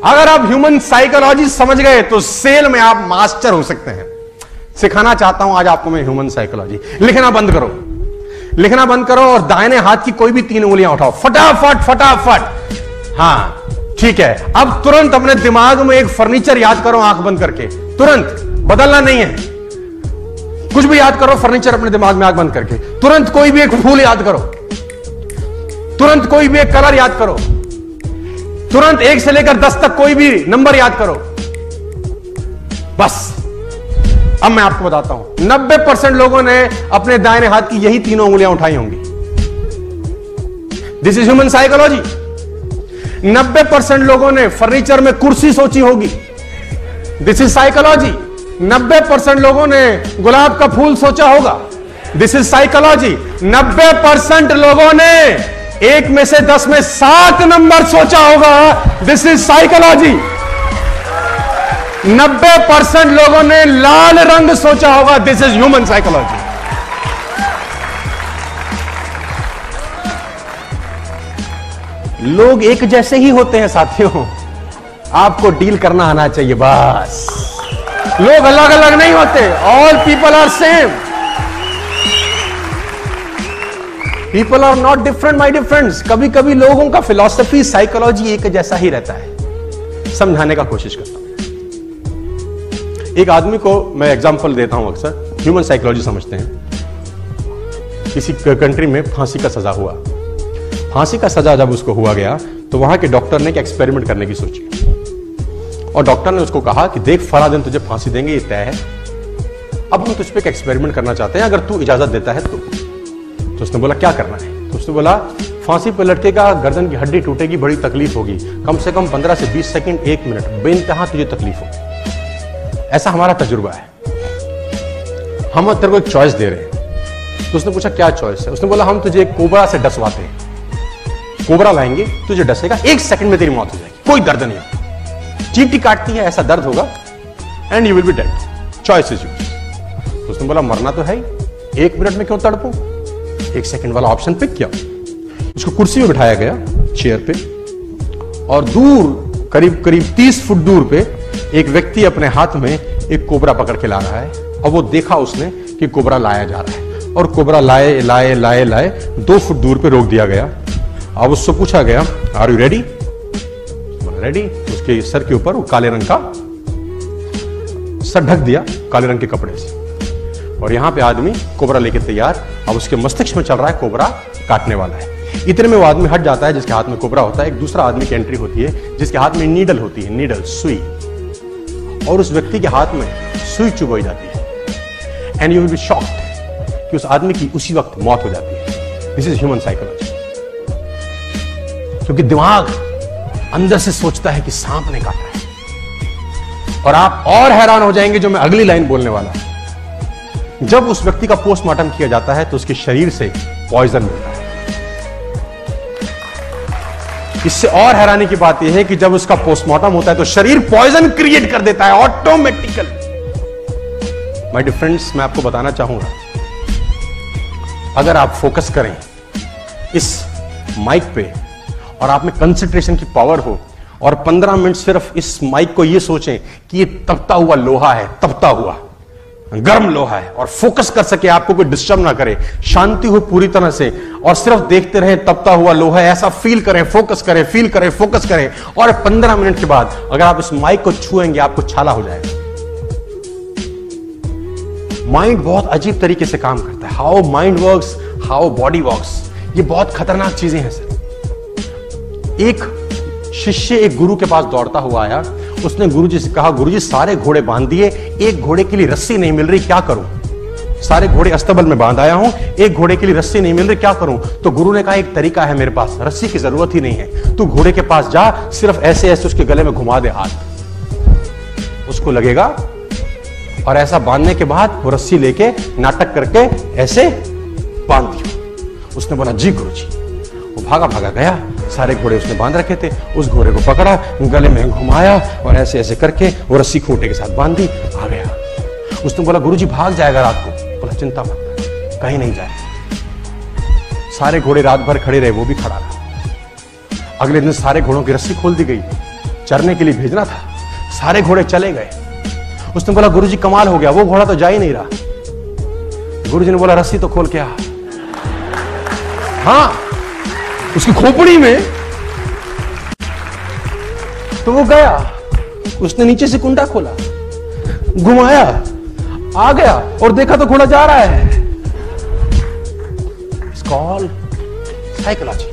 अगर आप human psychology समझ गए तो सेल में आप मास्टर हो सकते हैं। सिखाना चाहता हूं आज आपको मैं ह्यूमन साइकोलॉजी। लिखना बंद करो, लिखना बंद करो और दाहिने हाथ की कोई भी 3 उंगलियां उठाओ, फटाफट फटाफट। हां ठीक है, अब तुरंत अपने दिमाग में एक फर्नीचर याद करो आंख बंद करके, तुरंत, बदलना नहीं है, कुछ भी याद करो फर्नीचर अपने दिमाग में आंख बंद करके। तुरंत कोई भी एक फूल याद करो, तुरंत कोई भी एक कलर याद करो, तुरंत 1 से लेकर 10 तक कोई भी नंबर याद करो। बस अब मैं आपको बताता हूं, 90% लोगों ने अपने दाहिने हाथ की यही 3 उंगलियां उठाई होंगी। This is human psychology. 90% लोगों ने फर्नीचर में कुर्सी सोची होगी। This is psychology. 90% लोगों ने गुलाब का फूल सोचा होगा। This is psychology. 90% लोगों ने 1 में से 10 में 7 नंबर सोचा होगा। This is psychology. 90% लोगों ने लाल रंग सोचा होगा। This is human psychology. लोग एक जैसे ही होते हैं साथियों, आपको डील करना आना चाहिए बस। लोग अलग अलग नहीं होते। All people are same. People are not different my dear friends. कभी कभी लोगों का फिलॉसफी, साइकोलॉजी एक जैसा ही रहता है। समझाने का कोशिश करता हूं। एक आदमी को मैं एग्जांपल देता हूं, अक्सर ह्यूमन साइकोलॉजी समझते हैं। किसी कंट्री में फांसी का सजा हुआ। फांसी का सजा जब उसको हुआ गया तो वहां के डॉक्टर ने एक एक्सपेरिमेंट करने की सोची और डॉक्टर ने उसको कहा कि देख फला दिन तुझे फांसी देंगे, ये तय है। अब हम तुझ पे एक एक्सपेरिमेंट करना चाहते हैं, अगर तू इजाजत देता है तो उसने बोला क्या करना है? तो उसने बोला फांसी पर लटकेगा, गर्दन की हड्डी टूटेगी, बड़ी तकलीफ होगी, कम से कम 15 से 20 सेकंड, 1 मिनट, बेइंतहा तुझे तकलीफ होगी। ऐसा हमारा तजुर्बा है। हम तेरे को एक चॉइस दे रहे हैं। तो उसने पूछा क्या चॉइस है? उसने बोला हम तुझे एक कोबरा से डसवाते हैं। कोबरा लाएंगे, तुझे डसेगा, 1 सेकंड में तेरी मौत हो जाएगी, कोई दर्द नहीं, चींटी काटती है ऐसा दर्द होगा and you will be dead, choice is yours. तो उसने बोला मरना तो है ही, 1 मिनट में क्यों तड़पूं? 1 सेकंड वाला ऑप्शन पिक किया। उसको कुर्सी में बिठाया गया, चेयर पे, और दूर करीब करीब 30 फुट दूर पे एक व्यक्ति अपने हाथ में एक कोबरा पकड़ के ला रहा है। और वो देखा उसने कि कोबरा लाया जा रहा है और कोबरा लाए लाए लाए लाए 2 फुट दूर पे रोक दिया गया। अब उससे पूछा गया आर यू रेडी? रेडी। उसके सर के ऊपर वो काले रंग का सर ढक दिया काले रंग के कपड़े से, और यहां पे आदमी कोबरा लेके तैयार। अब उसके मस्तिष्क में चल रहा है कोबरा काटने वाला है। इतने में वो आदमी हट जाता है जिसके हाथ में कोबरा होता है। एक दूसरा आदमी की एंट्री होती है जिसके हाथ में नीडल होती है, नीडल, सुई, और उस व्यक्ति के हाथ में सुई चुभाई जाती है and you will be shocked कि उस आदमी की उसी वक्त मौत हो जाती है। This is human psychology. क्योंकि दिमाग अंदर से सोचता है कि सांप ने काटा है। और आप और हैरान हो जाएंगे जो मैं अगली लाइन बोलने वाला हूं। जब उस व्यक्ति का पोस्टमार्टम किया जाता है तो उसके शरीर से पॉइजन मिलता है। इससे और हैरानी की बात यह है कि जब उसका पोस्टमार्टम होता है तो शरीर पॉइजन क्रिएट कर देता है ऑटोमेटिकली। माय डियर फ्रेंड्स, मैं आपको बताना चाहूंगा, अगर आप फोकस करें इस माइक पे और आप में कंसंट्रेशन की पावर हो और 15 मिनट सिर्फ इस माइक को यह सोचें कि ये तपता हुआ लोहा है, तपता हुआ गर्म लोहा है, और फोकस कर सके, आपको कोई डिस्टर्ब ना करे, शांति हो पूरी तरह से, और सिर्फ देखते रहे तपता हुआ लोहा है, ऐसा फील करें, फोकस करें, फील करें, फोकस करें, और 15 मिनट के बाद अगर आप इस माइक को छुएंगे आपको छाला हो जाएगा। माइंड बहुत अजीब तरीके से काम करता है। How mind works, how body works, ये बहुत खतरनाक चीजें हैं सर। एक शिष्य एक गुरु के पास दौड़ता हुआ आया। उसने गुरुजी से कहा, गुरुजी सारे घोड़े बांध दिए, एक घोड़े के लिए रस्सी नहीं मिल रही, क्या करूं? सारे घोड़े अस्तबल में बांध आया हूं, एक घोड़े के लिए रस्सी नहीं मिल रही, क्या करूं? तो गुरु ने कहा एक तरीका है मेरे पास, रस्सी की जरूरत ही नहीं है, तू घोड़े के पास जा, सिर्फ ऐसे ऐसे उसके गले में घुमा दे हाथ, उसको लगेगा, और ऐसा बांधने के बाद वो रस्सी लेके नाटक करके ऐसे बांध दियो। उसने बोला जी गुरुजी। वो भागा भागा गया, सारे घोड़े उसने बांध रखे थे, उस घोड़े को पकड़ा, गले में घुमाया और ऐसे ऐसे करके वो रस्सी खूंटे के साथ बांध दी, आ गया। उसने बोला गुरुजी भाग जाएगा रात को। बोला चिंता मत कर, कहीं नहीं जाएगा। सारे घोड़े रात भर खड़े रहे, वो भी खड़ा रहा। अगले दिन सारे घोड़ों की रस्सी खोल दी गई, चरने के लिए भेजना था। सारे घोड़े चले गए। उसने बोला गुरुजी कमाल हो गया, वो घोड़ा तो जा ही नहीं रहा। गुरुजी ने बोला रस्सी तो खोल के आ। हाँ, उसकी खोपड़ी में। तो वो गया, उसने नीचे से कुंडा खोला, घुमाया, आ गया और देखा तो घोड़ा जा रहा है। It's called psychology.